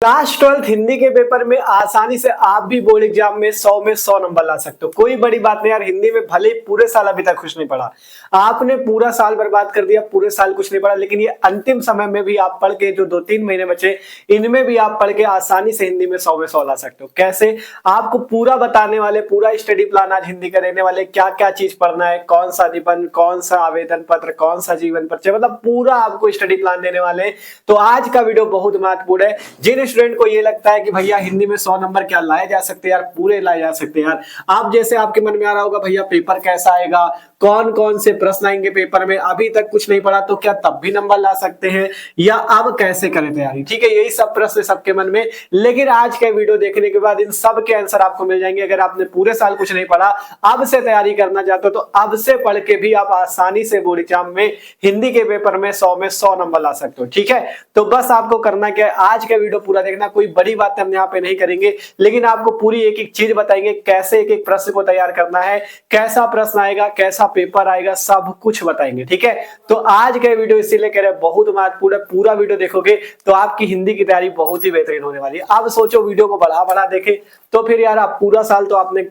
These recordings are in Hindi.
क्लास 12 हिंदी के पेपर में आसानी से आप भी बोर्ड एग्जाम में 100 में 100 नंबर ला सकते हो। कोई बड़ी बात नहीं यार, हिंदी में भले पूरे साल अभी तक कुछ नहीं पढ़ा, आपने पूरा साल बर्बाद कर दिया, पूरे साल कुछ नहीं पढ़ा, लेकिन ये अंतिम समय में भी आप पढ़ के जो 2-3 महीने बचे इनमें भी आप पढ़ के आसानी से हिंदी में 100 में 100 ला सकते हो। कैसे? आपको पूरा बताने वाले, पूरा स्टडी प्लान आज हिंदी का देने वाले, क्या क्या चीज पढ़ना है, कौन सा निबंध, कौन सा आवेदन पत्र, कौन सा जीवन परिचय, मतलब पूरा आपको स्टडी प्लान देने वाले हैं। तो आज का वीडियो बहुत महत्वपूर्ण है। जिन स्टूडेंट को ये लगता है कि भैया हिंदी में 100 नंबर क्या लाए जा सकते हैं यार, पूरे लाए जा सकते हैं यार। आप जैसे आपके मन में आ रहा होगा भैया पेपर कैसा आएगा, कौन कौन से प्रश्न आएंगे पेपर में, अभी तक कुछ नहीं पढ़ा तो क्या तब भी नंबर ला सकते हैं, या अब कैसे करें तैयारी। ठीक है, यही सब प्रश्न सबके मन में, लेकिन आज का वीडियो देखने के बाद इन सब के आंसर आपको मिल जाएंगे। अगर आपने पूरे साल कुछ नहीं पढ़ा, अब से तैयारी करना चाहते हो तो अब से पढ़ के भी आप आसानी से बोर्ड एग्जाम में हिंदी के पेपर में 100 में 100 नंबर ला सकते हो। ठीक है, तो बस आपको करना क्या है, आज का वीडियो पूरा देखना। कोई बड़ी बात हम यहाँ पे नहीं करेंगे, लेकिन आपको पूरी एक एक चीज बताएंगे, कैसे एक एक प्रश्न को तैयार करना है, कैसा प्रश्न आएगा, कैसा पेपर आएगा, सब कुछ बताएंगे। ठीक है, तो आज का वीडियो इसीलिए कह रहे हैं बहुत महत्वपूर्ण है। पूरा वीडियो देखोगे तो आपकी हिंदी की तैयारी बहुत ही बेहतरीन होने वाली है। अब सोचो वीडियो को बढ़ा बढ़ा देखे तो फिर यार आप पूरा साल तो आपने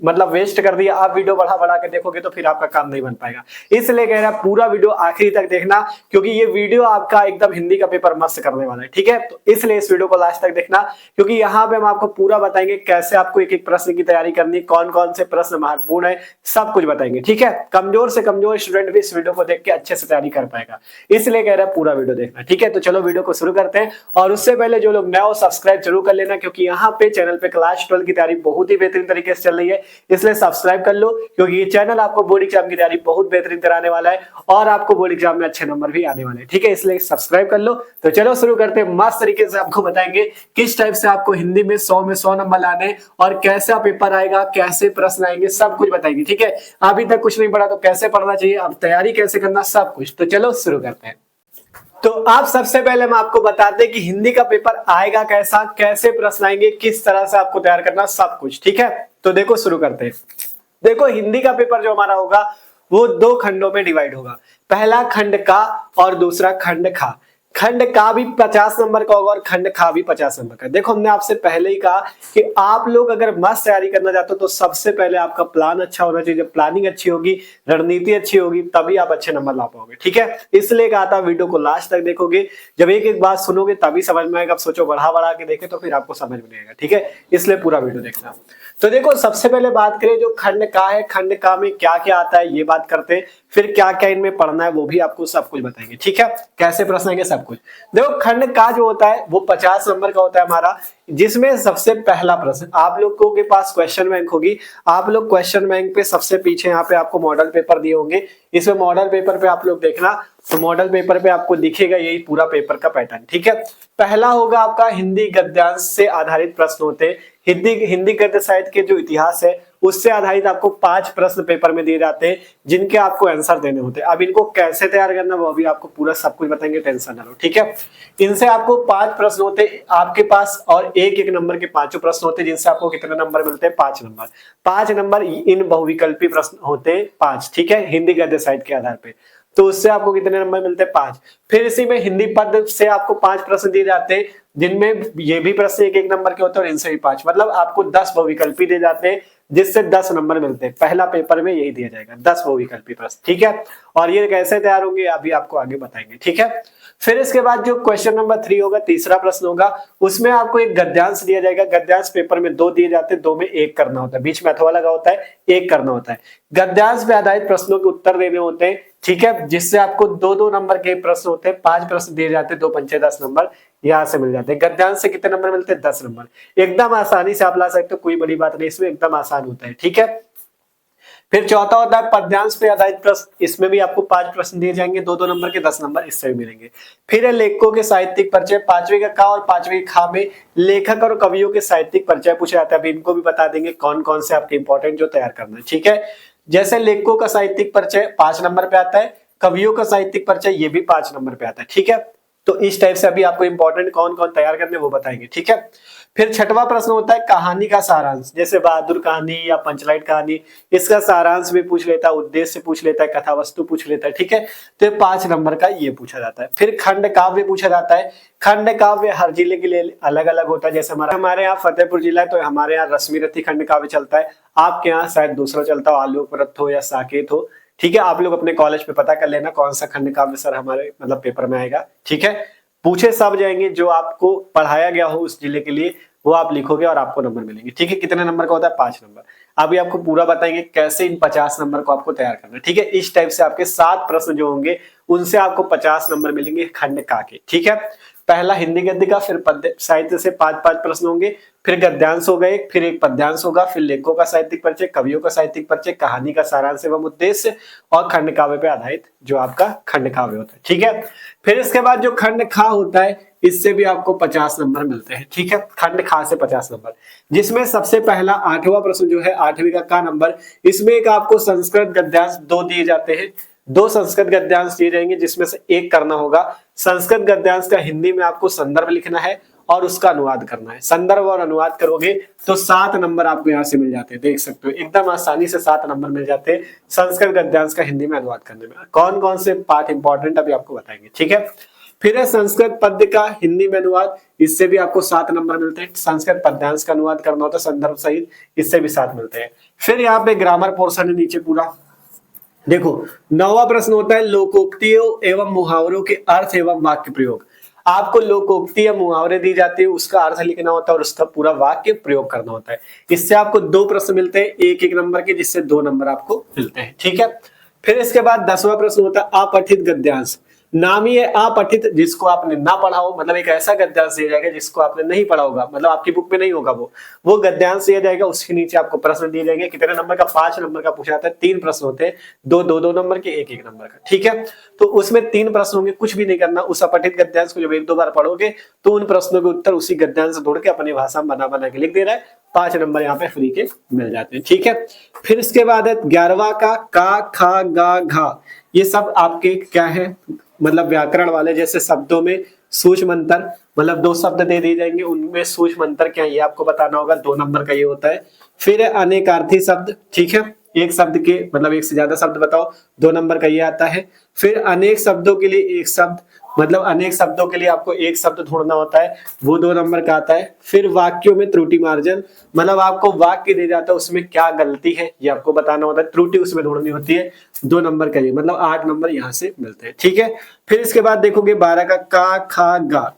मतलब वेस्ट कर दिया। आप वीडियो बढ़ा बढ़ा के देखोगे तो फिर आपका काम नहीं बन पाएगा। इसलिए कह रहा है पूरा वीडियो आखिरी तक देखना, क्योंकि ये वीडियो आपका एकदम हिंदी का पेपर मस्त करने वाला है। ठीक है, तो इसलिए इस वीडियो को लास्ट तक देखना, क्योंकि यहाँ पे हम आपको पूरा बताएंगे कैसे आपको एक एक प्रश्न की तैयारी करनी, कौन कौन से प्रश्न महत्वपूर्ण है, सब कुछ बताएंगे। ठीक है, कमजोर से कमजोर स्टूडेंट भी इस वीडियो को देख के अच्छे से तैयारी कर पाएगा, इसलिए कह रहा है पूरा वीडियो देखना। ठीक है, तो चलो वीडियो को शुरू करते हैं। और उससे पहले जो लोग नए हो सब्सक्राइब जरूर कर लेना, क्योंकि यहाँ पे चैनल पे क्लास 12 की तैयारी बहुत ही बेहतरीन तरीके से चल रही है, इसलिए सब्सक्राइब कर लो, क्योंकि ये चैनल आपको बोर्ड एग्जाम की तैयारी बहुत बेहतरीन कराने वाला है और आपको बोर्ड एग्जाम में अच्छे नंबर भी आने वाले हैं। ठीक है, इसलिए सब्सक्राइब कर लो। तो चलो शुरू करते हैं। मस्त तरीके से आपको बताएंगे किस टाइप से आपको हिंदी में 100 में 100 नंबर लाने और कैसा पेपर आएगा, कैसे प्रश्न आएंगे, सब कुछ बताएंगे। ठीक है, अभी तक कुछ नहीं पढ़ा तो कैसे पढ़ना चाहिए, अब तैयारी कैसे करना, सब कुछ। तो चलो शुरू करते हैं। तो आप सबसे पहले हम आपको बताते हैं कि हिंदी का पेपर आएगा कैसा, कैसे प्रश्न आएंगे, किस तरह से आपको तैयार करना, सब कुछ। ठीक है, तो देखो शुरू करते हैं। देखो हिंदी का पेपर जो हमारा होगा वो 2 खंडों में डिवाइड होगा। पहला खंड का और दूसरा खंड खा। खंड का भी 50 नंबर का होगा और खंड खा भी 50 नंबर का। देखो हमने आपसे पहले ही कहा कि आप लोग अगर मस्त तैयारी करना चाहते हो तो सबसे पहले आपका प्लान अच्छा होना चाहिए। जब प्लानिंग अच्छी होगी, रणनीति अच्छी होगी, तभी आप अच्छे नंबर ला पाओगे। ठीक है, इसलिए कहा था वीडियो को लास्ट तक देखोगे, जब एक एक बात सुनोगे तभी समझ में आएगा। अब सोचो बढ़ा बढ़ा के देखे तो फिर आपको समझ में नहीं आएगा। ठीक है, इसलिए पूरा वीडियो देखना। तो देखो सबसे पहले बात करें जो खंड का है, खंड का में क्या क्या आता है ये बात करते हैं, फिर क्या क्या इनमें पढ़ना है वो भी आपको सब कुछ बताएंगे। ठीक है, कैसे प्रश्न आएंगे सब कुछ। देखो खंड का जो होता है वो 50 नंबर का होता है हमारा, जिसमें सबसे पहला प्रश्न आप लोगों के पास क्वेश्चन बैंक होगी। आप लोग क्वेश्चन बैंक पे सबसे पीछे यहाँ पे आपको मॉडल पेपर दिए होंगे, इसमें मॉडल पेपर पे आप लोग देखना, तो मॉडल पेपर पे आपको दिखेगा यही पूरा पेपर का पैटर्न। ठीक है, पहला होगा आपका हिंदी गद्यांश से आधारित प्रश्न होते हैं। हिंदी गद्य साहित्य के जो इतिहास है उससे आधारित आपको 5 प्रश्न पेपर में दिए जाते हैं, जिनके आपको आंसर देने होते हैं। अब इनको कैसे तैयार करना वो भी आपको पूरा सब कुछ बताएंगे, टेंशन ना लो। ठीक है, इनसे आपको 5 प्रश्न होते हैं आपके पास और एक एक नंबर के 5 प्रश्न होते हैं, जिनसे आपको कितने नंबर मिलते हैं, 5 नंबर। 5 नंबर इन बहुविकल्पी प्रश्न होते हैं 5। ठीक है, हिंदी गद्य साहित्य के आधार पे, तो उससे आपको कितने नंबर मिलते हैं, 5। फिर इसी में हिंदी पद से आपको 5 प्रश्न दिए जाते हैं, जिनमें ये भी प्रश्न एक एक नंबर के होते हैं और इनसे भी 5, मतलब आपको 10 बहुविकल्पी दिए जाते हैं, जिससे 10 नंबर मिलते हैं। पहला पेपर में यही दिया जाएगा, 10 बहुविकल्पी प्रश्न। ठीक है, और ये कैसे तैयार होंगे अभी आपको आगे बताएंगे। ठीक है, फिर इसके बाद जो क्वेश्चन नंबर 3 होगा, तीसरा प्रश्न होगा, उसमें आपको एक गद्यांश दिया जाएगा। गद्यांश पेपर में 2 दिए जाते हैं, 2 में 1 करना होता है, बीच में अथवा लगा होता है, 1 करना होता है। गद्यांश पे आधारित प्रश्नों के उत्तर देने होते हैं। ठीक है, जिससे आपको 2-2 नंबर के प्रश्न होते हैं, 5 प्रश्न दिए जाते हैं, 2 पंचे 10 नंबर यहाँ से मिल जाते हैं। गद्यांश से कितने नंबर मिलते हैं, 10 नंबर। एकदम आसानी से आप ला सकते हो, कोई बड़ी बात नहीं, इसमें एकदम आसान होता है। ठीक है, फिर चौथा होता है पद्यांश पे आधारित प्रश्न, इसमें भी आपको 5 प्रश्न दिए जाएंगे, 2-2 नंबर के 10 नंबर इससे भी मिलेंगे। फिर है लेखकों के साहित्यिक परिचय, 5वीं का और 5वीं खा में लेखक और कवियों के साहित्यिक परिचय पूछे जाते हैं। अभी इनको भी बता देंगे कौन कौन से आपके इंपॉर्टेंट जो तैयार करना है। ठीक है, जैसे लेखकों का साहित्यिक परिचय 5 नंबर पे आता है, कवियों का साहित्यिक परिचय ये भी 5 नंबर पे आता है। ठीक है, तो इस टाइप से अभी आपको इंपॉर्टेंट कौन कौन तैयार करने वो बताएंगे, ठीक है। फिर छठवां प्रश्न होता है कहानी का सारांश, जैसे बहादुर कहानी या पंचलाइट कहानी, इसका सारांश भी पूछ लेता है, उद्देश्य पूछ लेता है, कथा वस्तु पूछ लेता है, ठीक है। तो 5 नंबर का ये पूछा जाता है। फिर खंड काव्य पूछा जाता है। खंड काव्य हर जिले के लिए अलग अलग होता है, जैसे हमारे यहाँ फतेहपुर जिला है तो हमारे यहाँ रश्मि रथी खंड काव्य चलता है, आपके यहाँ शायद दूसरा चलता हो, आलोक हो या साकेत हो, ठीक है। आप लोग अपने कॉलेज पे पता कर लेना कौन सा खंड काव्य सर हमारे मतलब पेपर में आएगा, ठीक है। पूछे सब जाएंगे, जो आपको पढ़ाया गया हो उस जिले के लिए वो आप लिखोगे और आपको नंबर मिलेंगे, ठीक है। कितने नंबर का होता है? 5 नंबर। अभी आपको पूरा बताएंगे कैसे इन 50 नंबर को आपको तैयार करना है, ठीक है। इस टाइप से आपके 7 प्रश्न जो होंगे उनसे आपको 50 नंबर मिलेंगे खंड का के, ठीक है। पहला हिंदी गद्य का, फिर पद्य साहित्य से 5-5 प्रश्न होंगे, फिर गद्यांश होगा एक, फिर एक पद्यांश होगा, फिर लेखकों का साहित्यिक परिचय, कवियों का साहित्यिक परिचय, कहानी का सारांश एवं उद्देश्य और खंड काव्य पे आधारित जो आपका खंड काव्य होता है, ठीक है। फिर इसके बाद जो खंड खा होता है इससे भी आपको 50 नंबर मिलते हैं, ठीक है। खंड खा से 50 नंबर, जिसमें सबसे पहला 8वां प्रश्न जो है 8वीं का नंबर, इसमें एक आपको संस्कृत गद्यांश 2 दिए जाते हैं, 2 संस्कृत गद्यांश दिए जाएंगे जिसमें से एक करना होगा। संस्कृत गद्यांश का हिंदी में आपको संदर्भ लिखना है और उसका अनुवाद करना है। संदर्भ और अनुवाद करोगे तो 7 नंबर आपको यहाँ से मिल जाते हैं, देख सकते हो एकदम आसानी से 7 नंबर मिल जाते हैं संस्कृत गद्यांश का हिंदी में अनुवाद करने में। कौन कौन से पार्ट इंपॉर्टेंट अभी आपको बताएंगे, ठीक है। फिर है संस्कृत पद्य का हिंदी में अनुवाद, इससे भी आपको 7 नंबर मिलते हैं। संस्कृत पद्यांश का अनुवाद करना होता है संदर्भ सहित, इससे भी 7 मिलते हैं। फिर यहाँ पे ग्रामर पोर्शन है नीचे पूरा, देखो 9वां प्रश्न होता है लोकोक्तियों एवं मुहावरों के अर्थ एवं वाक्य प्रयोग। आपको लोकोक्ति या मुहावरे दी जाती है, उसका अर्थ लिखना होता है और उसका पूरा वाक्य प्रयोग करना होता है। इससे आपको 2 प्रश्न मिलते हैं 1-1 नंबर के, जिससे 2 नंबर आपको मिलते हैं, ठीक है। फिर इसके बाद 10वां प्रश्न होता है अपठित गद्यांश। नाम ही है अपठित, जिसको आपने ना पढ़ा हो, मतलब एक ऐसा गद्यांश दिया जाएगा जिसको आपने नहीं पढ़ा होगा, मतलब आपकी बुक में नहीं होगा वो गद्यांश दिया जाएगा। उसके नीचे आपको प्रश्न दिए जाएंगे, कितने नंबर का? 5 नंबर का पूछा जाता है। 3 प्रश्न होते हैं, 2-2 नंबर के, 1-1 नंबर का, ठीक है। तो उसमें 3 प्रश्न होंगे, कुछ भी नहीं करना। उस अपठित गद्यांश को जब 1-2 बार पढ़ोगे तो उन प्रश्नों के उत्तर उसी गद्यांश से ढूंढ के अपनी भाषा में बना बना के लिख दे रहा है। 5 नंबर यहाँ पे फ्री के मिल जाते हैं, ठीक है। फिर इसके बाद है 11वां का खा गा घा, ये सब आपके क्या है मतलब व्याकरण वाले, जैसे शब्दों में सूक्ष्म अंतर, मतलब 2 शब्द दे दिए जाएंगे, उनमें सूक्ष्म अंतर क्या है ये आपको बताना होगा, 2 नंबर का ये होता है। फिर अनेकार्थी शब्द, ठीक है, एक शब्द के मतलब एक से ज्यादा शब्द बताओ, 2 नंबर का ये आता है। फिर अनेक शब्दों के लिए एक शब्द, मतलब अनेक शब्दों के लिए आपको एक शब्द ढूंढना होता है, वो 2 नंबर का आता है। फिर वाक्यों में त्रुटि मार्जन, मतलब आपको वाक्य दे जाता है उसमें क्या गलती है ये आपको बताना होता है, त्रुटि उसमें ढूंढनी होती है, 2 नंबर का ये, मतलब 8 नंबर यहाँ से मिलते हैं, ठीक है। फिर इसके बाद देखोगे 12 का खा गा,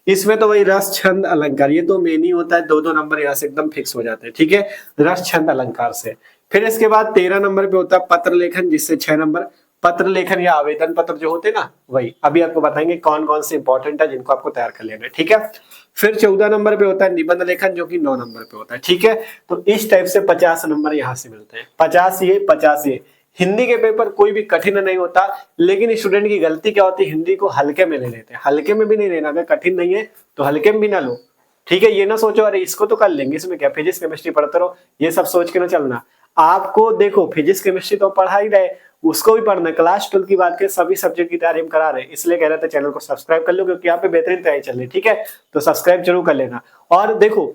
इसमें तो वही रस छंद अलंकार, ये तो मेन ही होता है, 2-2 नंबर यहाँ से एकदम फिक्स हो जाते हैं, ठीक है, रस छंद अलंकार से। फिर इसके बाद 13 नंबर पे होता है पत्र लेखन, जिससे 6 नंबर। पत्र लेखन या आवेदन पत्र जो होते हैं ना, वही अभी आपको बताएंगे कौन कौन से इंपॉर्टेंट है जिनको आपको तैयार कर लेना है, ठीक है। फिर 14 नंबर पे होता है निबंध लेखन, जो कि 9 नंबर पे होता है, ठीक है। तो इस टाइप से 50 नंबर यहाँ से मिलते हैं, 50 ये। हिंदी के पेपर कोई भी कठिन नहीं होता, लेकिन स्टूडेंट की गलती क्या होती है, हिंदी को हल्के में ले लेते हैं। हल्के में भी नहीं लेना, अगर कठिन नहीं है तो हल्के में भी ना लो, ठीक है। ये ना सोचो अरे इसको तो कर लेंगे, इसमें क्या, फिजिक्स केमिस्ट्री पढ़ते रहो, ये सब सोच के ना चलना। आपको देखो फिजिक्स केमिस्ट्री तो पढ़ा ही रहे, उसको भी पढ़ना। क्लास 12 की बात करें, सभी सब्जेक्ट की तैयारी हम करा रहे हैं, इसलिए कह रहे थे चैनल को सब्सक्राइब कर लो, क्योंकि यहाँ पे बेहतरीन तैयारी चल रही है, ठीक है। तो सब्सक्राइब जरूर कर लेना। और देखो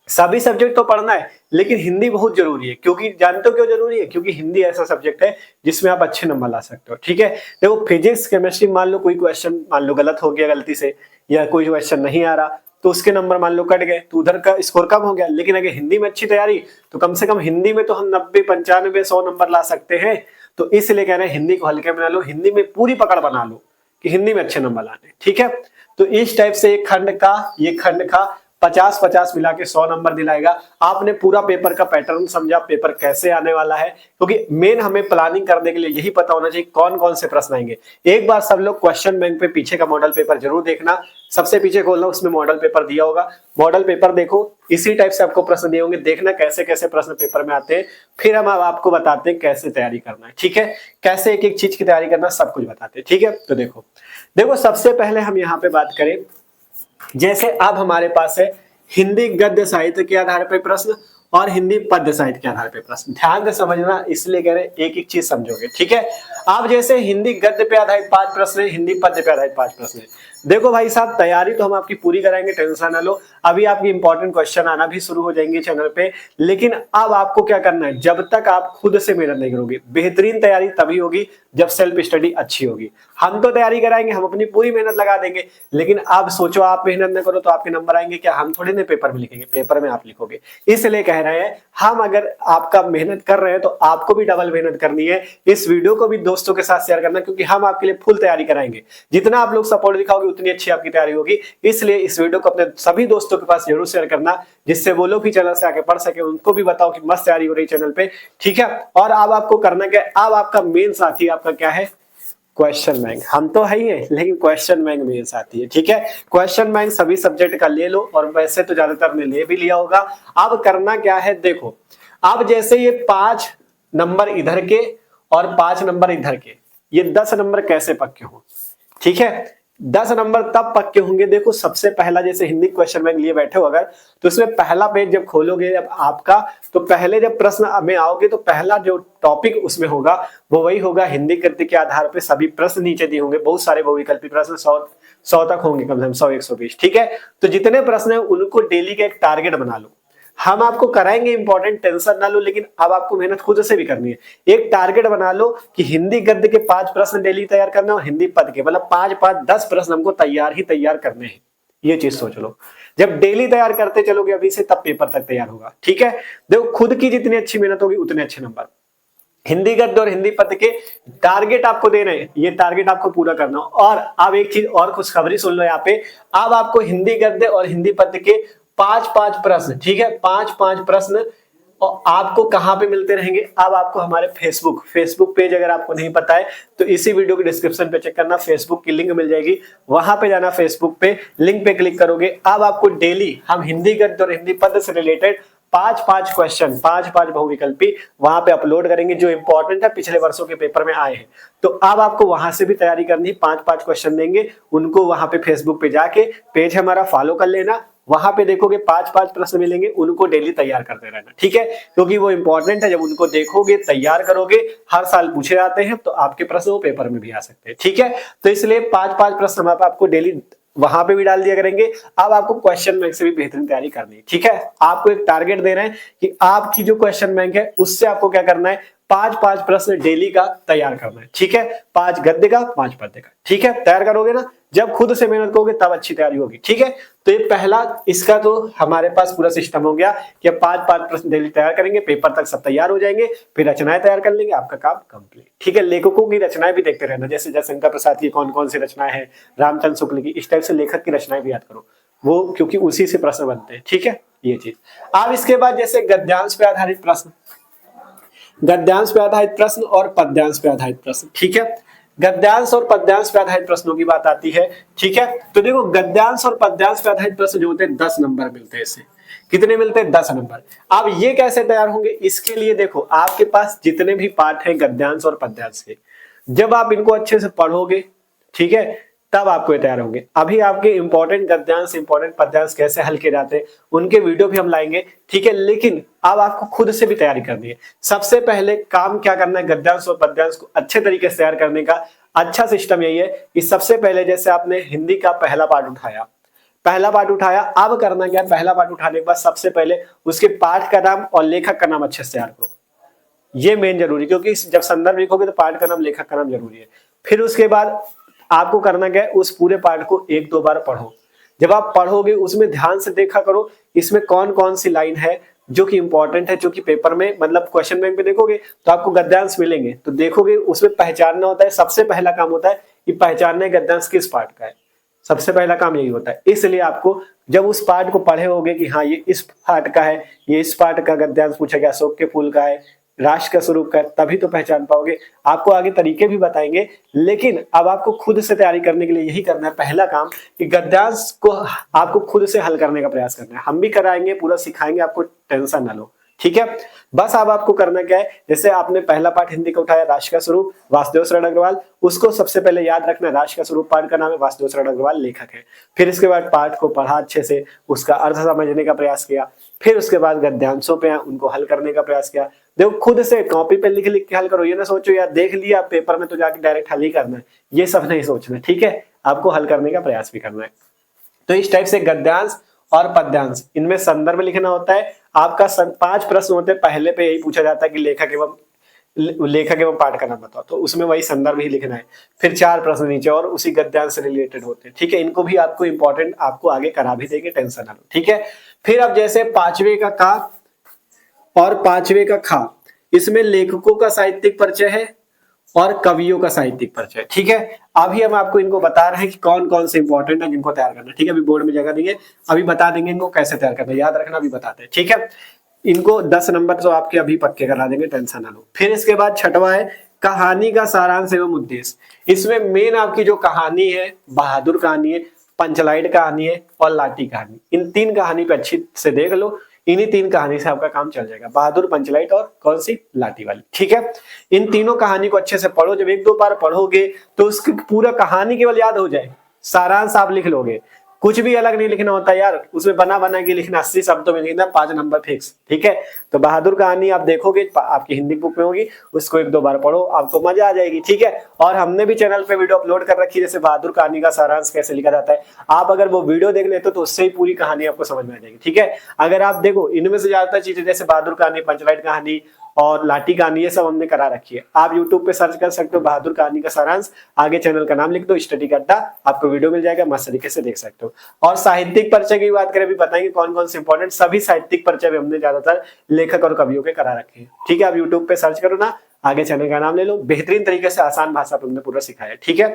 सभी सब्जेक्ट तो पढ़ना है, लेकिन हिंदी बहुत जरूरी है, क्योंकि जानते हो क्यों जरूरी है, क्योंकि हिंदी ऐसा सब्जेक्ट है जिसमें आप अच्छे नंबर ला सकते हो, ठीक है। देखो फिजिक्स केमिस्ट्री मान लो कोई क्वेश्चन मान लो गलत हो गया गलती से, या कोई क्वेश्चन नहीं आ रहा, तो उसके नंबर मान लो कट गए, तो उधर का स्कोर कम हो गया। लेकिन अगर हिंदी में अच्छी तैयारी, तो कम से कम हिंदी में तो हम 90, 95, 100 नंबर ला सकते हैं। तो इसलिए कह रहे हैं हिंदी को हल्के में ना लो, हिंदी में पूरी पकड़ बना लो कि हिंदी में अच्छे नंबर लाने, ठीक है। तो इस टाइप से ये खंड का 50-50 मिला के 100 नंबर दिलाएगा। आपने पूरा पेपर का पैटर्न समझा, पेपर कैसे आने वाला है, क्योंकि मेन हमें प्लानिंग करने के लिए यही पता होना चाहिए कौन कौन से प्रश्न आएंगे। एक बार सब लोग क्वेश्चन बैंक पे पीछे का मॉडल पेपर जरूर देखना, सबसे पीछे खोलना, उसमें मॉडल पेपर दिया होगा, मॉडल पेपर देखो, इसी टाइप से आपको प्रश्न दिए होंगे, देखना कैसे कैसे प्रश्न पेपर में आते हैं। फिर हम आपको बताते हैं कैसे तैयारी करना है, ठीक है, कैसे एक एक चीज की तैयारी करना, सब कुछ बताते हैं, ठीक है। तो देखो सबसे पहले हम यहाँ पे बात करें, जैसे अब हमारे पास है हिंदी गद्य साहित्य के आधार पर प्रश्न और हिंदी पद्य साहित्य के आधार पर प्रश्न। ध्यान से समझना, इसलिए कह रहे हैं एक एक चीज समझोगे, ठीक है। आप जैसे हिंदी गद्य पे आधारित 5 प्रश्न है, हिंदी पद्य पे आधारित 5 प्रश्न है। देखो भाई साहब, तैयारी तो हम आपकी पूरी कराएंगे, टेंशन ना लो। अभी आपकी इंपॉर्टेंट क्वेश्चन आना भी शुरू हो जाएंगे चैनल पे, लेकिन अब आपको क्या करना है, जब तक आप खुद से मेहनत नहीं करोगे, बेहतरीन तैयारी तभी होगी जब सेल्फ स्टडी अच्छी होगी। हम तो तैयारी कराएंगे, हम अपनी पूरी मेहनत लगा देंगे, लेकिन आप सोचो आप मेहनत न करो तो आपके नंबर आएंगे क्या? हम थोड़ी ना पेपर में लिखेंगे, पेपर में आप लिखोगे। इसलिए कह रहे हैं हम, अगर आपका मेहनत कर रहे हैं तो आपको भी डबल मेहनत करनी है। इस वीडियो को भी दोस्तों के साथ शेयर करना, क्योंकि हम आपके लिए फुल तैयारी कराएंगे। जितना आप लोग सपोर्ट दिखाओगे उतनी अच्छी आपकी तैयारी होगी। इसलिए इस वीडियो को अपने सभी दोस्तों के पास जरूर शेयर करना, जिससे वो लोग भी चैनल से आके पढ़ सके, उनको भी बताओ कि मस्त तैयारी हो रही चैनल पे, ठीक है। और अब आपको करना क्या है, अब आपका मेन साथी आपका क्या है, क्वेश्चन बैंक। हम तो है ही है, लेकिन क्वेश्चन बैंक मेन साथी है, ठीक है। क्वेश्चन बैंक सभी सब्जेक्ट का ले लो, और वैसे तो ज्यादातर ने ले भी लिया होगा। अब करना क्या है, देखो अब जैसे ये 5 नंबर इधर के और 5 नंबर इधर के, ये 10 नंबर कैसे पक्के हो, ठीक है। 10 नंबर तब पक्के होंगे, देखो सबसे पहला जैसे हिंदी क्वेश्चन बैंक लिए बैठे हो अगर, तो इसमें पहला पेज जब खोलोगे जब आपका, तो पहले जब प्रश्न में आओगे तो पहला जो टॉपिक उसमें होगा वो वही होगा हिंदी गद्य के आधार पे सभी प्रश्न नीचे दिए होंगे, बहुत सारे बहुविकल्पी प्रश्न 100 तक होंगे, कम से कम 100-120, ठीक है। तो जितने प्रश्न है उनको डेली का एक टारगेट बना लो। हम आपको कराएंगे इंपॉर्टेंट, टेंशन ना लो, लेकिन अब आपको मेहनत खुद से भी करनी है। एक टारगेट बना लो कि हिंदी गद्य के 5 प्रश्न डेली तैयार करना और हिंदी पद के, मतलब 5-5-10 प्रश्न हमको तैयार करने हैं। ये चीज सोच लो, जब डेली तैयार करते चलोगे अभी से, तब पेपर तक तैयार होगा, ठीक है। देखो खुद की जितनी अच्छी मेहनत होगी उतने अच्छे नंबर। हिंदी गद्य और हिंदी पद के टारगेट आपको दे रहे हैं, ये टारगेट आपको पूरा करना। और अब एक चीज और खुशखबरी सुन लो यहाँ पे, अब आपको हिंदी गद्य और हिंदी पद के 5-5 प्रश्न, ठीक है, 5-5 प्रश्न, और आपको कहां पे मिलते रहेंगे, अब आपको हमारे फेसबुक पेज, अगर आपको नहीं पता है तो इसी वीडियो के डिस्क्रिप्शन पे चेक करना, फेसबुक की लिंक मिल जाएगी, वहां पे जाना, फेसबुक पे लिंक पे क्लिक करोगे। अब आपको डेली हम हिंदी गद्य और हिंदी पद से रिलेटेड 5-5 क्वेश्चन, 5-5 बहुविकल्पी वहां पे अपलोड करेंगे, जो इंपॉर्टेंट है, पिछले वर्षों के पेपर में आए हैं। तो अब आपको वहां से भी तैयारी करनी है, 5-5 क्वेश्चन देंगे, उनको वहां पे फेसबुक पे जाके पेज हमारा फॉलो कर लेना, वहां पे देखोगे 5-5 प्रश्न मिलेंगे, उनको डेली तैयार करते रहना, ठीक है, क्योंकि वो इंपॉर्टेंट है। जब उनको देखोगे, तैयार करोगे, हर साल पूछे जाते हैं, तो आपके प्रश्न वो पेपर में भी आ सकते हैं, ठीक है। तो इसलिए 5-5 प्रश्न हम आपको डेली वहां पे भी डाल दिया करेंगे। अब आपको क्वेश्चन बैंक से भी बेहतरीन तैयारी करनी है, ठीक है। आपको एक टारगेट दे रहे हैं कि आपकी जो क्वेश्चन बैंक है उससे आपको क्या करना है, 5-5 प्रश्न डेली का तैयार करना है, ठीक है। 5 गद्य का, 5 पद्य का, ठीक है। तैयार करोगे ना, जब खुद से मेहनत करोगे तब अच्छी तैयारी होगी, ठीक है। तो ये पहला, इसका तो हमारे पास पूरा सिस्टम हो गया कि 5-5 प्रश्न डेली तैयार करेंगे, पेपर तक सब तैयार हो जाएंगे, फिर रचनाएं तैयार कर लेंगे, आपका काम कंप्लीट, ठीक है। लेखकों की रचनाएं भी देखते रहना, जैसे जयशंकर प्रसाद की कौन कौन सी रचनाएं हैं, रामचंद्र शुक्ल की, इस टाइप से लेखक की रचनाएं भी याद करो, वो क्योंकि उसी से प्रश्न बनते हैं, ठीक है, ये चीज। अब इसके बाद जैसे गद्यांश पे आधारित प्रश्न, गद्यांश पे आधारित प्रश्न और पद्यांश पे आधारित प्रश्न, ठीक है। गद्यांश और पद्यांश पे आधारित प्रश्नों की बात आती है, ठीक है। तो देखो गद्यांश और पद्यांश पे आधारित प्रश्न जो होते हैं 10 नंबर मिलते हैं, इससे कितने मिलते हैं, 10 नंबर। अब ये कैसे तैयार होंगे, इसके लिए देखो आपके पास जितने भी पाठ हैं गद्यांश और पद्यांश के, जब आप इनको अच्छे से पढ़ोगे, ठीक है, तब आपको ये तैयार होंगे। अभी आपके इंपॉर्टेंट गद्यांश, इंपॉर्टेंट पद्यांश कैसे हल किए जाते हैं उनके वीडियो भी हम लाएंगे, ठीक है। लेकिन अब आपको खुद से भी तैयारी करनी है। सबसे पहले काम क्या करना है, गद्यांश और पद्यांश को अच्छे तरीके से तैयार करने का अच्छा सिस्टम यही है कि सबसे पहले जैसे आपने हिंदी का पहला पार्ट उठाया, अब करना क्या, पहला पार्ट उठाने के बाद सबसे पहले उसके पाठ का नाम और लेखक का नाम अच्छे से तैयार करो। ये मेन जरूरी, क्योंकि जब संदर्भ लिखोगे तो पाठ का नाम, लेखक का नाम जरूरी है। फिर उसके बाद आपको करना क्या है, उस पूरे पाठ को 1-2 बार पढ़ो। जब आप पढ़ोगे उसमें ध्यान से देखा करो इसमें कौन कौन सी लाइन है जो कि इंपॉर्टेंट है, जो कि पेपर में, मतलब क्वेश्चन बैंक पे देखोगे तो आपको गद्यांश मिलेंगे, तो देखोगे उसमें पहचानना होता है। सबसे पहला काम होता है कि पहचानना गद्यांश किस पार्ट का है, सबसे पहला काम यही होता है। इसलिए आपको जब उस पार्ट को पढ़े होगे कि हाँ ये इस पार्ट का है, ये इस पार्ट का गद्यांश पूछा गया, अशोक के फूल का है, राष्ट्र का स्वरूप का, तभी तो पहचान पाओगे। आपको आगे तरीके भी बताएंगे, लेकिन अब आपको खुद से तैयारी करने के लिए यही करना है, पहला काम कि गद्यांश को आपको खुद से हल करने का प्रयास करना है। हम भी कराएंगे, पूरा सिखाएंगे आपको, टेंशन ना लो, ठीक है। बस अब आपको करना क्या है, जैसे आपने पहला पाठ हिंदी का उठाया राष्ट्र का स्वरूप वासुदेव शरण अग्रवाल, उसको सबसे पहले याद रखना, राष्ट्र का स्वरूप पाठ का नाम है, वासुदेव शरण अग्रवाल लेखक है। फिर इसके बाद पाठ को पढ़ा अच्छे से, उसका अर्थ समझने का प्रयास किया, फिर उसके बाद गद्यांशों पे उनको हल करने का प्रयास किया। देखो खुद से कॉपी पे लिख लिख के हल करो, ये ना सोचो यार देख लिया पेपर में तो जाके डायरेक्ट हल ही करना है, ये सब नहीं सोचना, ठीक है। आपको हल करने का प्रयास भी करना है। तो इस टाइप से गद्यांश और पद्यांश, इनमें संदर्भ लिखना होता है। आपका 5 प्रश्न होते हैं, पहले पे यही पूछा जाता है कि लेखक एवं पाठ का नाम बताओ, तो उसमें वही संदर्भ ही लिखना है। फिर 4 प्रश्न नीचे और उसी गद्यांश से रिलेटेड होते हैं, ठीक है। इनको भी आपको इंपॉर्टेंट आपको आगे करा भी देंगे, टेंशन ना लो, ठीक है। फिर अब जैसे 5वें का का और 5वें का खा, इसमें लेखकों का साहित्यिक परिचय है और कवियों का साहित्यिक परिचय, ठीक है। अभी हम आपको इनको बता रहे हैं कि कौन कौन से इंपॉर्टेंट है जिनको तैयार करना है, ठीक है। अभी बोर्ड में जगह देंगे, अभी बता देंगे इनको कैसे तैयार करना है, याद रखना अभी बताते हैं, ठीक है। इनको 10 नंबर तो आपके अभी पक्के करा देंगे, टेंशन ना लो। फिर इसके बाद 6वां है कहानी का सारांश एवं उद्देश्य। इसमें मेन आपकी जो कहानी है, बहादुर कहानी है, पंचलाइट कहानी है और लाठी कहानी, इन 3 कहानी पे अच्छी से देख लो। इन्हीं 3 कहानी से आपका काम चल जाएगा, बहादुर, पंचलाइट और कौन सी, लाठी वाली, ठीक है। इन तीनों कहानी को अच्छे से पढ़ो, जब 1-2 बार पढ़ोगे तो उसकी पूरा कहानी केवल याद हो जाए, सारांश आप लिख लोगे, कुछ भी अलग नहीं लिखना होता यार, उसमें बना बना के लिखना, 80 शब्दों में लिखना, 5 नंबर फिक्स, ठीक है। तो बहादुर कहानी आप देखोगे आपकी हिंदी बुक में होगी, उसको 1-2 बार पढ़ो, आपको मजा आ जाएगी, ठीक है। और हमने भी चैनल पे वीडियो अपलोड कर रखी है, जैसे बहादुर कहानी का सारांश कैसे लिखा जाता है, आप अगर वो वीडियो देख लेते तो उससे ही पूरी कहानी आपको समझ में आ जाएगी, ठीक है। अगर आप देखो इनमें से ज्यादातर चीजें जैसे बहादुर कहानी, पंचलाइट कहानी और लाठी कहानी, ये सब हमने करा रखी है। आप YouTube पे सर्च कर सकते हो बहादुर कहानी का सारांश, आगे चैनल का नाम लिख दो स्टडी अड्डा, आपको वीडियो मिल जाएगा, मस्त तरीके से देख सकते हो। और साहित्यिक परिचय की बात करें, अभी बताएंगे कौन कौन से इंपॉर्टेंट, सभी साहित्यिक परिचय भी हमने ज्यादातर लेखक और कवियों के करा रखे हैं, ठीक है। आप YouTube पे सर्च करो ना, आगे चैनल का नाम ले लो, बेहतरीन तरीके से आसान भाषा पे हमने पूरा सिखाया, ठीक है।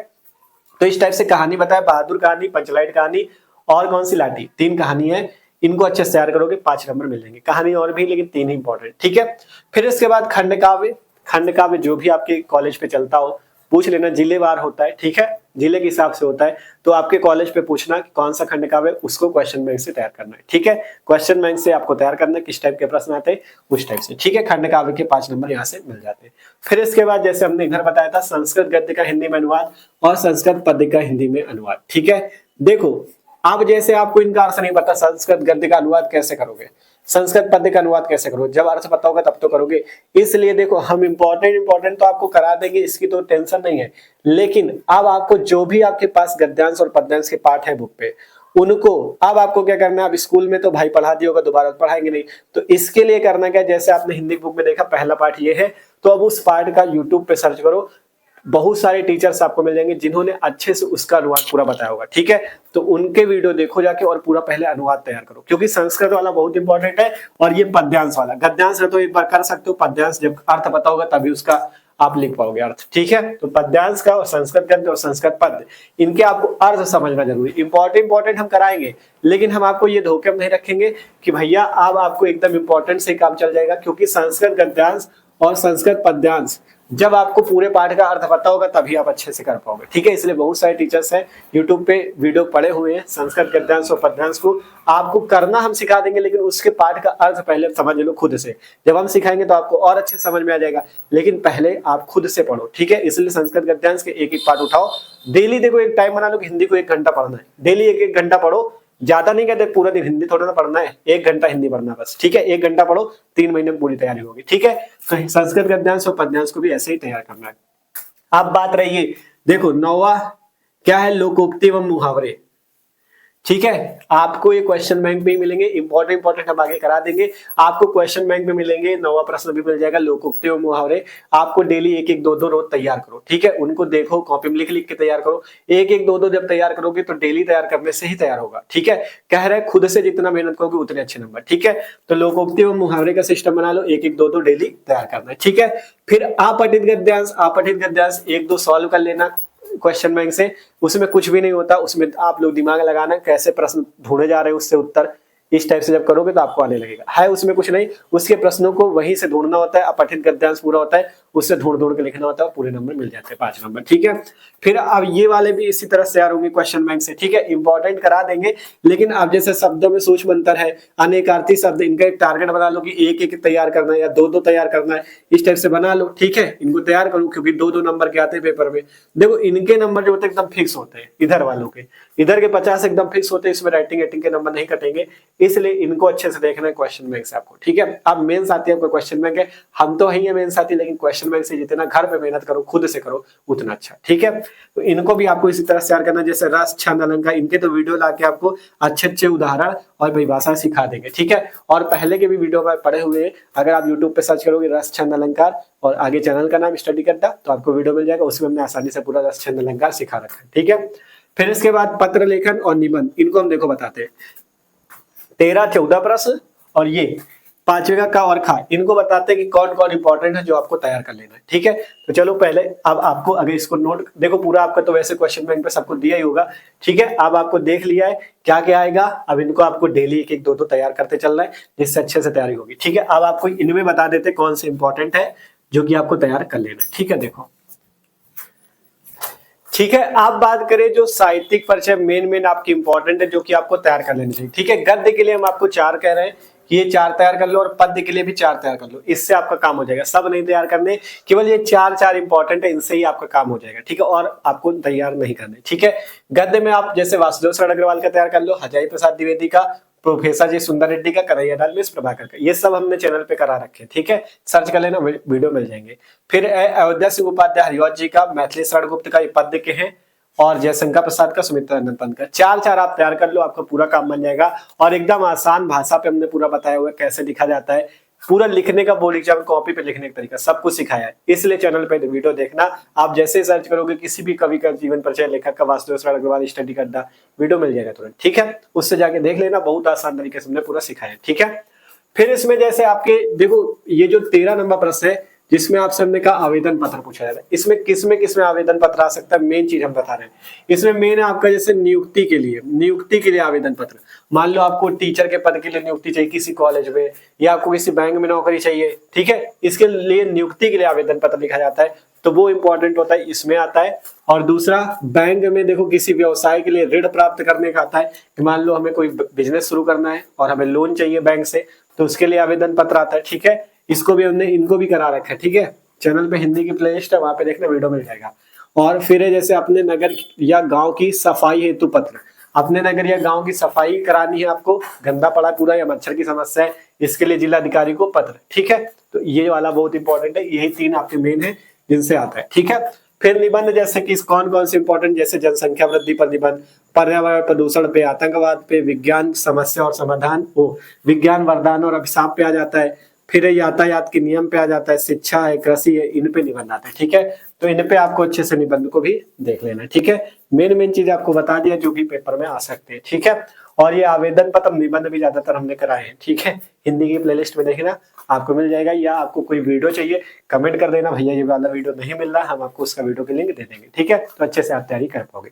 तो इस टाइप से कहानी बताया, बहादुर कहानी, पंचलाइट कहानी और कौन सी, लाठी, 3 कहानी है। इनको अच्छे से तैयार करोगे 5 नंबर मिल जाएंगे, कहानी और भी लेकिन 3 ही इंपॉर्टेंट, ठीक है। फिर इसके बाद खंड काव्य, खंड काव्य जो भी आपके कॉलेज पे चलता हो पूछ लेना, जिलेवार होता है, ठीक है, जिले के हिसाब से होता है। तो आपके कॉलेज पे पूछना कि कौन सा खंड काव्य, उसको क्वेश्चन बैंक से तैयार करना है, ठीक है। क्वेश्चन बैंक से आपको तैयार करना है, किस टाइप के प्रश्न आते हैं उस टाइप से, ठीक है। खंड काव्य के 5 नंबर यहाँ से मिल जाते हैं। फिर इसके बाद जैसे हमने इधर बताया था संस्कृत गद्य का हिंदी में अनुवाद और संस्कृत पद्य का हिंदी में अनुवाद, ठीक है। देखो अब जैसे आपको इनका अर्थ नहीं पता, संस्कृत गद्य का अनुवाद कैसे करोगे, संस्कृत पद्य का अनुवाद कैसे करोगे, जब अर्थ पता होगा तब तो करोगे। इसलिए देखो हम इंपॉर्टेंट तो आपको करा देंगे, इसकी तो टेंशन नहीं है, लेकिन अब आपको जो भी आपके पास गद्यांश और पद्यांश के पाठ है बुक पे, उनको अब आपको क्या करना है, अब स्कूल में तो भाई पढ़ा दिया होगा, दोबारा पढ़ाएंगे नहीं, तो इसके लिए करना क्या, जैसे आपने हिंदी बुक में देखा पहला पाठ ये है, तो अब उस पाठ का यूट्यूब पे सर्च करो, बहुत सारे टीचर्स आपको मिल जाएंगे जिन्होंने अच्छे से उसका अनुवाद पूरा बताया होगा, ठीक है। तो उनके वीडियो देखो जाके और पूरा पहले अनुवाद तैयार करो, क्योंकि संस्कृत वाला बहुत इंपॉर्टेंट है और ये पद्यांश वाला, गद्यांश है तो एक बार कर सकते हो, पद्यांश जब अर्थ पता होगा तभी उसका आप लिख पाओगे अर्थ, ठीक है। तो पद्यांश का और संस्कृत गद्य और संस्कृत पद्य, इनके आपको अर्थ समझना जरूरी, इंपॉर्टेंट हम कराएंगे, लेकिन हम आपको ये धोखे में नहीं रखेंगे कि भैया अब आपको एकदम इंपॉर्टेंट से काम चल जाएगा, क्योंकि संस्कृत गद्यांश और संस्कृत पद्यांश जब आपको पूरे पाठ का अर्थ पता होगा तभी आप अच्छे से कर पाओगे, ठीक है। इसलिए बहुत सारे टीचर्स हैं यूट्यूब पे वीडियो पड़े हुए हैं, संस्कृत गद्यांश और पद्यांश को आपको करना हम सिखा देंगे, लेकिन उसके पाठ का अर्थ पहले समझ लो खुद से, जब हम सिखाएंगे तो आपको और अच्छे समझ में आ जाएगा, लेकिन पहले आप खुद से पढ़ो, ठीक है। इसलिए संस्कृत गद्यांश के एक एक पाठ उठाओ, डेली देखो एक टाइम बना लो कि हिंदी को 1 घंटा पढ़ना है, डेली 1-1 घंटा पढ़ो, ज्यादा नहीं कहते पूरा दिन हिंदी थोड़ा ना पढ़ना है, 1 घंटा हिंदी पढ़ना बस, ठीक है। 1 घंटा पढ़ो, 3 महीने में पूरी तैयारी होगी, ठीक है। तो संस्कृत गद्यांश और पद्यांश को भी ऐसे ही तैयार करना है। अब बात रही है, देखो 9वां क्या है, लोकोक्ति एवं मुहावरे, ठीक है। आपको ये क्वेश्चन बैंक में मिलेंगे, इंपॉर्टेंट हम आगे करा देंगे, आपको क्वेश्चन बैंक में मिलेंगे, 9वां प्रश्न भी मिल जाएगा, लोकोक्ति एवं मुहावरे। आपको डेली 1-1, 2-2 रोज तैयार करो, ठीक है। उनको देखो, कॉपी में लिख के तैयार करो, 1-1, 2-2 जब तैयार करोगे तो डेली तैयार करने से ही तैयार होगा, ठीक है। कह रहे खुद से जितना मेहनत करोगे उतने अच्छे नंबर, ठीक है। तो लोकोक्ति एवं मुहावरे का सिस्टम बना लो, 1-1, 2-2 डेली तैयार करना है, ठीक है। फिर अपठित गद्यांश 1-2 सॉल्व कर लेना क्वेश्चन बैंक से, उसमें कुछ भी नहीं होता, उसमें आप लोग दिमाग लगाना कैसे प्रश्न ढूंढे जा रहे हैं उससे उत्तर, इस टाइप से जब करोगे तो आपको आने लगेगा, है उसमें कुछ नहीं, उसके प्रश्नों को वहीं से ढूंढना होता है। अपठित गद्यांश पूरा होता है उससे ढूंढ ढूंढ के लिखना होता है, पूरे नंबर मिल जाते हैं 5 नंबर। ठीक है, फिर अब ये वाले भी इसी तरह से तैयार होंगे क्वेश्चन बैंक से। ठीक है, इंपॉर्टेंट करा देंगे, लेकिन अब जैसे शब्दों में सूक्ष्म अंतर है, अनेकार्थी शब्द, इनका एक टारगेट बना लो कि एक एक तैयार करना है या दो दो तैयार करना है, इस टाइप से बना लो। ठीक है, इनको तैयार करो क्योंकि दो दो नंबर के आते हैं पेपर में। देखो इनके नंबर जो होते हैं एकदम फिक्स होते हैं, इधर वालों के, इधर के 50 एकदम फिक्स होते हैं, इसमें राइटिंग एटिंग के नंबर नहीं कटेंगे, इसलिए इनको अच्छे से देखना है क्वेश्चन बैंक से आपको। ठीक है, अब मेन साथी आपका क्वेश्चन बैंक है, हम तो है मेन साथी, लेकिन क्वेश्चन बैंक से जितना घर पे मेहनत करो, खुद से करो, उतना अच्छा। ठीक है, तो इनको भी आपको इसी तरह से तैयार करना, जैसे रस छंद अलंकार, इनके तो वीडियो लाके आपको अच्छे अच्छे उदाहरण और परिभाषा सिखा देंगे। ठीक है, और पहले के भी वीडियो में पढ़े हुए, अगर आप यूट्यूब पे सर्च करोगे रस छंद अलंकार और आगे चैनल का नाम स्टडी करता, तो आपको वीडियो मिल जाएगा, उसमें हमने आसानी से पूरा रस छंद अलंकार सिखा रखा है। ठीक है, फिर इसके बाद पत्र लेखन और निबंध, इनको हम देखो बताते हैं। 13-14 प्रश्न और ये 5वें का और खा, इनको बताते हैं कि कौन कौन इंपॉर्टेंट है जो आपको तैयार कर लेना है। ठीक है, तो चलो पहले अब आपको अगर इसको नोट देखो, पूरा आपका तो वैसे क्वेश्चन बैंक पे सबको दिया ही होगा। ठीक है, अब आपको देख लिया है क्या क्या आएगा, अब इनको आपको डेली एक एक दो दो तैयार करते चलना है, जिससे अच्छे से तैयारी होगी। ठीक है, अब आपको इनमें बता देते कौन से इंपॉर्टेंट है जो कि आपको तैयार कर लेना है। ठीक है, देखो ठीक है, आप बात करें जो साहित्यिक परिचय मेन आपकी इंपॉर्टेंट है जो कि आपको तैयार कर लेनी चाहिए। ठीक है, गद्य के लिए हम आपको 4 कह रहे हैं कि ये 4 तैयार कर लो, और पद्य के लिए भी 4 तैयार कर लो, इससे आपका काम हो जाएगा। सब नहीं तैयार करने, केवल ये 4 इंपॉर्टेंट है, इनसे ही आपका काम हो जाएगा। ठीक है, और आपको तैयार नहीं करने। ठीक है, गद्य में आप जैसे वासुदेव शरण अग्रवाल का तैयार कर लो, हजारी प्रसाद द्विवेदी का, प्रोफेसर जी सुंदर रेड्डी का, कन्हैयालाल मिश्र, प्रभाकर का, ये सब हमने चैनल पे करा रखे हैं। ठीक है, सर्च कर लेना, वीडियो मिल जाएंगे। फिर अयोध्या सिंह उपाध्याय हरिवंश जी का, मैथिली शरण गुप्त का, ये पद्य के हैं, और जयशंकर प्रसाद का, सुमित्रानंद पंत का, 4 आप तैयार कर लो, आपका पूरा काम बन जाएगा। और एकदम आसान भाषा पे हमने पूरा बताया हुआ है कैसे लिखा जाता है, पूरा लिखने का बोर्ड एग्जाम कॉपी पे लिखने का तरीका सब कुछ सिखाया है, इसलिए चैनल पे वीडियो देखना। आप जैसे सर्च करोगे किसी भी कवि का जीवन परिचय, लेखक का, वासुदेव शरण अग्रवाल स्टडी करना, वीडियो मिल जाएगा तुरंत। ठीक है, उससे जाके देख लेना, बहुत आसान तरीके से हमने पूरा सिखाया है। ठीक है, फिर इसमें जैसे आपके देखो ये जो 13 नंबर प्रश्न है, जिसमें आपसे हमने कहा आवेदन पत्र पूछा जाता है, इसमें किसमें आवेदन पत्र आ सकता है, मेन चीज हम बता रहे हैं। इसमें मेन है आपका जैसे नियुक्ति के लिए आवेदन पत्र, मान लो आपको टीचर के पद के लिए नियुक्ति चाहिए किसी कॉलेज में, या आपको किसी बैंक में नौकरी चाहिए। ठीक है, इसके लिए नियुक्ति के लिए आवेदन पत्र लिखा जाता है, तो वो इंपॉर्टेंट होता है, इसमें आता है। और दूसरा बैंक में देखो किसी व्यवसाय के लिए ऋण प्राप्त करने का आता है, कि मान लो हमें कोई बिजनेस शुरू करना है और हमें लोन चाहिए बैंक से, तो उसके लिए आवेदन पत्र आता है। ठीक है, इसको भी हमने इनको भी करा रखा है। ठीक है, चैनल पे हिंदी की प्लेलिस्ट है, वहां पे देखना, वीडियो मिल जाएगा। और फिर है जैसे अपने नगर या गांव की सफाई हेतु पत्र, अपने नगर या गांव की सफाई करानी है आपको, गंदा पड़ा पूरा या मच्छर की समस्या है, इसके लिए जिला अधिकारी को पत्र। ठीक है, तो ये वाला बहुत इंपॉर्टेंट है, यही 3 आपके मेन है जिनसे आता है। ठीक है, फिर निबंध जैसे कि कौन कौन से इंपॉर्टेंट, जैसे जनसंख्या वृद्धि पर निबंध, पर्यावरण प्रदूषण पे, आतंकवाद पे, विज्ञान समस्या और समाधान, विज्ञान वरदान और अभिशाप पे आ जाता है, फिर यातायात के नियम पे आ जाता है, शिक्षा है, कृषि है, इन पे निबंध आता है। ठीक है, तो इन पे आपको अच्छे से निबंध को भी देख लेना है। ठीक है, मेन चीज आपको बता दिया जो भी पेपर में आ सकते हैं। ठीक है, और ये आवेदन पत्र निबंध भी ज्यादातर हमने कराए हैं। ठीक है, हिंदी की प्लेलिस्ट में देखना, आपको मिल जाएगा, या आपको कोई वीडियो चाहिए कमेंट कर देना, भैया ये वाला वीडियो नहीं मिल रहा, हम आपको उसका वीडियो की लिंक दे देंगे। ठीक है, तो अच्छे से आप तैयारी कर पाओगे।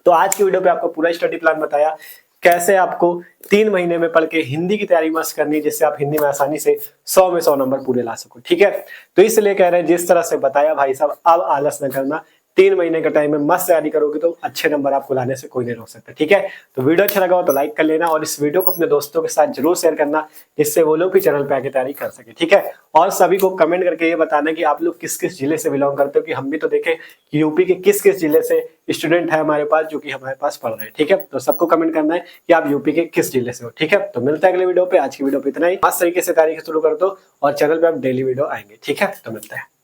तो आज की वीडियो पे आपको पूरा स्टडी प्लान बताया, कैसे आपको 3 महीने में पढ़ के हिंदी की तैयारी मस्त करनी है, जिससे आप हिंदी में आसानी से 100 में 100 नंबर पूरे ला सको। ठीक है, तो इसलिए कह रहे हैं जिस तरह से बताया भाई साहब, अब आलस न करना, 3 महीने का टाइम में मस्त तैयारी करोगे तो अच्छे नंबर आपको लाने से कोई नहीं रोक सकता। ठीक है, तो वीडियो अच्छा लगा हो तो लाइक कर लेना, और इस वीडियो को अपने दोस्तों के साथ जरूर शेयर करना, जिससे वो लोग भी चैनल पे आके तैयारी कर सके। ठीक है, और सभी को कमेंट करके ये बताना कि आप लोग किस किस जिले से बिलोंग करते हो, कि हम भी तो देखें कि यूपी के किस किस जिले से स्टूडेंट है हमारे पास जो कि हमारे पास पढ़ रहे हैं। ठीक है, तो सबको कमेंट करना है कि आप यूपी के किस जिले से हो। ठीक है, तो मिलता है अगले वीडियो पे। आज की वीडियो पे इतना ही, मस्त तरीके से तैयारी शुरू कर दो, और चैनल पे आप डेली वीडियो आएंगे। ठीक है, तो मिलता है।